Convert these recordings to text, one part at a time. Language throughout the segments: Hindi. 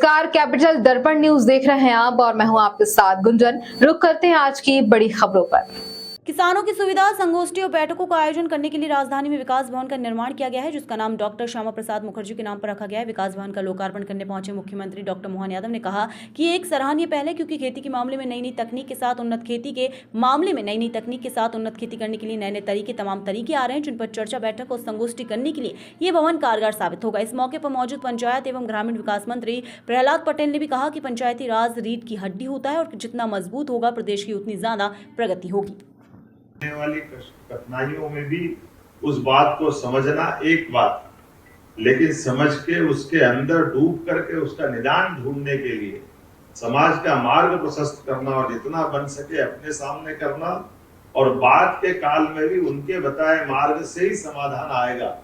नमस्कार, कैपिटल दर्पण न्यूज देख रहे हैं आप और मैं हूं आपके साथ गुंजन। रुक करते हैं आज की बड़ी खबरों पर। किसानों की सुविधा, संगोष्ठी और बैठकों का आयोजन करने के लिए राजधानी में विकास भवन का निर्माण किया गया है, जिसका नाम डॉक्टर श्यामा प्रसाद मुखर्जी के नाम पर रखा गया है। विकास भवन का लोकार्पण करने पहुंचे मुख्यमंत्री डॉक्टर मोहन यादव ने कहा कि ये एक सराहनीय पहल है, क्योंकि खेती के मामले में नई नई तकनीक के साथ उन्नत खेती करने के लिए नए नए तमाम तरीके आ रहे हैं, जिन पर चर्चा, बैठक और संगोष्ठी करने के लिए ये भवन कारगर साबित होगा। इस मौके पर मौजूद पंचायत एवं ग्रामीण विकास मंत्री प्रहलाद पटेल ने भी कहा कि पंचायती राज रीढ़ की हड्डी होता है और जितना मजबूत होगा प्रदेश की उतनी ज्यादा प्रगति होगी। होने वाली कठिनाइयों में भी उस बात को समझना एक बात, लेकिन समझ के उसके अंदर डूब करके उसका निदान ढूंढने के लिए समाज का मार्ग प्रशस्त करना और जितना बन सके अपने सामने करना, और बाद के काल में भी उनके बताए मार्ग से ही समाधान आएगा।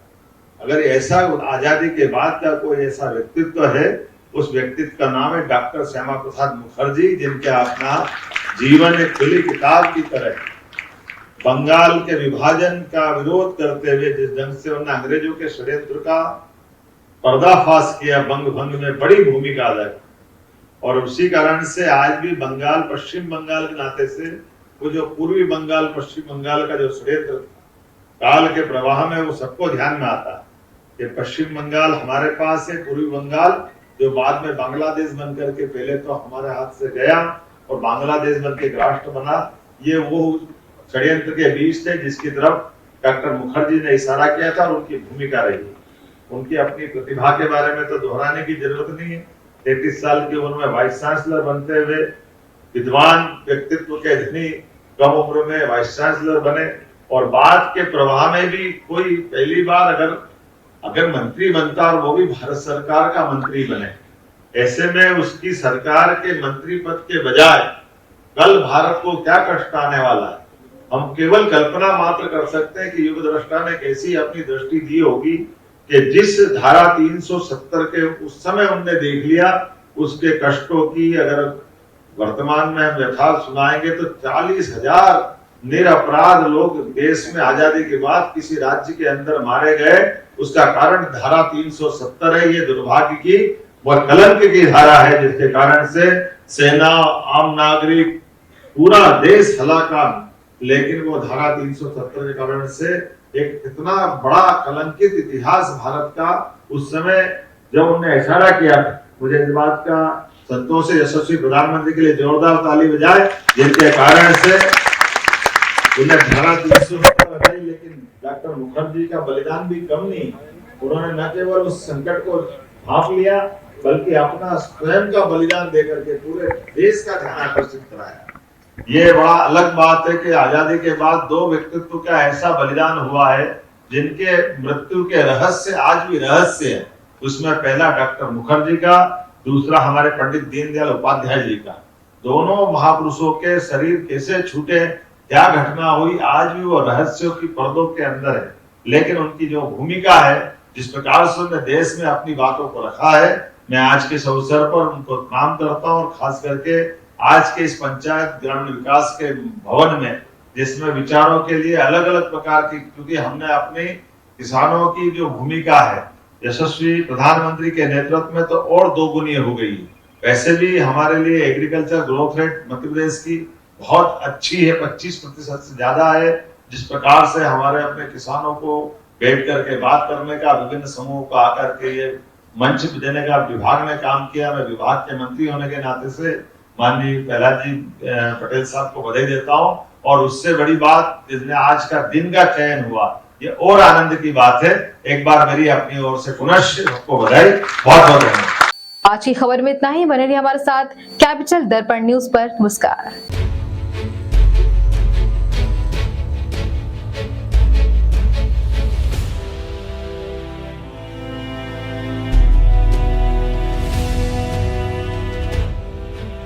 अगर ऐसा आजादी के बाद का कोई ऐसा व्यक्तित्व है, उस व्यक्तित्व का नाम है डॉक्टर श्यामा प्रसाद मुखर्जी, जिनके अपना जीवन एक खुली किताब की तरह बंगाल के विभाजन का विरोध करते हुए जिस ढंग से उन्होंने अंग्रेजों के षड्यंत्र का पर्दाफाश किया, बंग भंग में बड़ी भूमिका अदा की, और उसी कारण से आज भी बंगाल, पश्चिम बंगाल के नाते से वो जो पूर्वी बंगाल, पश्चिम बंगाल का जो षड्यंत्र काल के प्रवाह में वो सबको ध्यान में आता है कि पश्चिम बंगाल हमारे पास है, पूर्वी बंगाल जो बाद में बांग्लादेश बन करके पहले तो हमारे हाथ से गया और बांग्लादेश बन के राष्ट्र बना, ये वो षड्यंत्र के बीच थे जिसकी तरफ डॉक्टर मुखर्जी ने इशारा किया था और उनकी भूमिका रही। उनकी अपनी प्रतिभा के बारे में तो दोहराने की जरूरत नहीं है। 33 साल की उम्र में वाइस चांसलर बनते हुए विद्वान व्यक्तित्व के धनी कम उम्र में वाइस चांसलर बने, और बाद के प्रवाह में भी कोई पहली बार अगर मंत्री बनता और वो भी भारत सरकार का मंत्री बने, ऐसे में उसकी सरकार के मंत्री पद के बजाय कल भारत को क्या कष्ट आने वाला है, हम केवल कल्पना मात्र कर सकते हैं कि युग दृष्टा ने कैसी अपनी दृष्टि दी होगी कि जिस धारा 370 के उस समय उनने देख लिया, उसके कष्टों की अगर वर्तमान में हम यथार्थ सुनाएंगे तो 40,000 निरपराध लोग देश में आजादी के बाद किसी राज्य के अंदर मारे गए। उसका कारण धारा 370 है। ये दुर्भाग्य की वह कलंक की धारा है, जिसके कारण से सेना, आम नागरिक, पूरा देश हलाका, लेकिन वो धारा 370 के कारण से एक इतना बड़ा कलंकित इतिहास भारत का उस समय जब उन्होंने इशारा किया, मुझे इस बात का संतोष है यशस्वी प्रधानमंत्री के लिए जोरदार ताली बजाए, जिनके कारण से उन्हें धारा 370 हटाई। लेकिन डॉक्टर मुखर्जी का बलिदान भी कम नहीं, उन्होंने न केवल उस संकट को भांप लिया बल्कि अपना स्वयं का बलिदान देकर के पूरे देश का ध्यान आकर्षित कराया। ये बड़ा अलग बात है कि आजादी के बाद दो व्यक्तित्व का ऐसा बलिदान हुआ है जिनके मृत्यु के रहस्य आज भी रहस्य है। उसमें पहला डॉक्टर मुखर्जी का, दूसरा हमारे पंडित दीनदयाल उपाध्याय जी का। दोनों महापुरुषों के शरीर कैसे छूटे, क्या घटना हुई, आज भी वो रहस्यों की पर्दों के अंदर है। लेकिन उनकी जो भूमिका है, जिस प्रकार से उन्होंने देश में अपनी बातों को रखा है, मैं आज के इस अवसर पर उनको प्रणाम करता हूँ। और खास करके आज के इस पंचायत ग्रामीण विकास के भवन में, जिसमें विचारों के लिए अलग अलग प्रकार की, क्योंकि हमने अपने किसानों की जो भूमिका है यशस्वी प्रधानमंत्री के नेतृत्व में तो और दोगुनी हो गई। वैसे भी हमारे लिए agriculture growth rate Madhya Pradesh की बहुत अच्छी है, 25% से ज्यादा है। जिस प्रकार से हमारे अपने किसानों को बैठ करके बात करने का, विभिन्न समूहों को आकर के ये मंच देने का विभाग ने काम किया। मैं विभाग के मंत्री होने के नाते से माननीय प्रहलाद जी पटेल साहब को बधाई देता हूं, और उससे बड़ी बात जिसने आज का दिन का चयन हुआ, ये और आनंद की बात है। एक बार मेरी अपनी ओर से पुनः सबको बधाई, बहुत बहुत धन्यवाद। आज की खबर में इतना ही। बने रहिए हमारे साथ कैपिटल दर्पण न्यूज पर। नमस्कार।